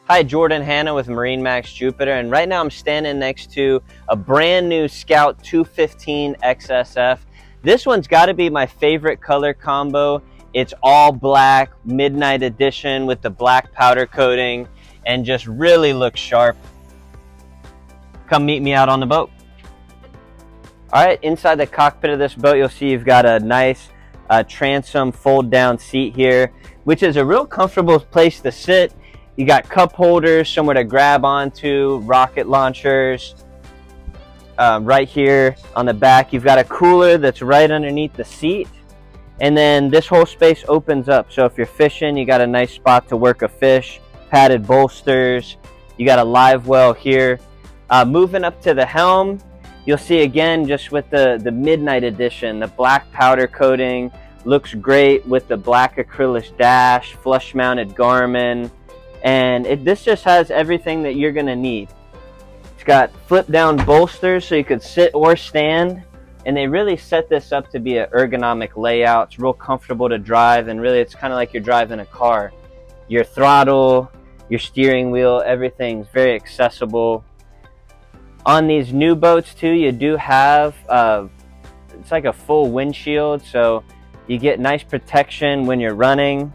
Hi, Jordan Hanna with MarineMax Jupiter, and right now I'm standing next to a brand new Scout 215 XSF. This one's got to be my favorite color combo. It's all black, midnight edition with the black powder coating, and just really looks sharp. Come meet me out on the boat. All right, inside the cockpit of this boat, you'll see you've got a nice transom fold down seat here, which is a real comfortable place to sit. You got cup holders, somewhere to grab onto, rocket launchers. Right here on the back, you've got a cooler that's right underneath the seat. And then this whole space opens up. So if you're fishing, you got a nice spot to work a fish, padded bolsters. You got a live well here. Moving up to the helm, you'll see again, just with the midnight edition, the black powder coating, looks great with the black acrylic dash, flush mounted Garmin. And this just has everything that you're gonna need. It's got flip down bolsters so you could sit or stand, and they really set this up to be an ergonomic layout. It's real comfortable to drive, and really it's kind of like you're driving a car. Your throttle, your steering wheel, everything's very accessible. On these new boats too, you do have it's like a full windshield, so you get nice protection when you're running.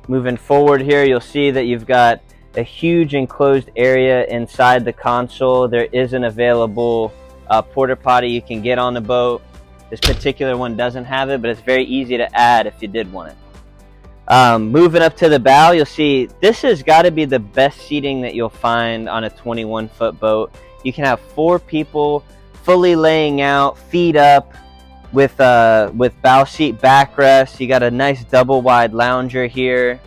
Moving forward here, you'll see that you've got a huge enclosed area inside the console. There is an available porta potty you can get on the boat. This particular one doesn't have it, but it's very easy to add if you did want it. Moving up to the bow, you'll see this has got to be the best seating that you'll find on a 21-foot boat. You can have 4 people fully laying out, feet up, with bow seat backrest. You got a nice double wide lounger here.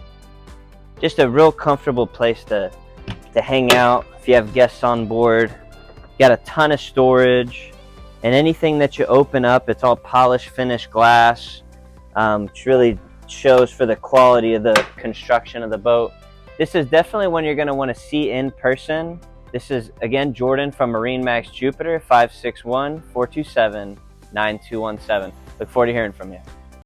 Just a real comfortable place to hang out if you have guests on board. You got a ton of storage, and anything that you open up, it's all polished finished glass, which really shows for the quality of the construction of the boat. This is definitely one you're going to want to see in person. This is again Jordan from MarineMax Jupiter, 561-427-9217. Look forward to hearing from you.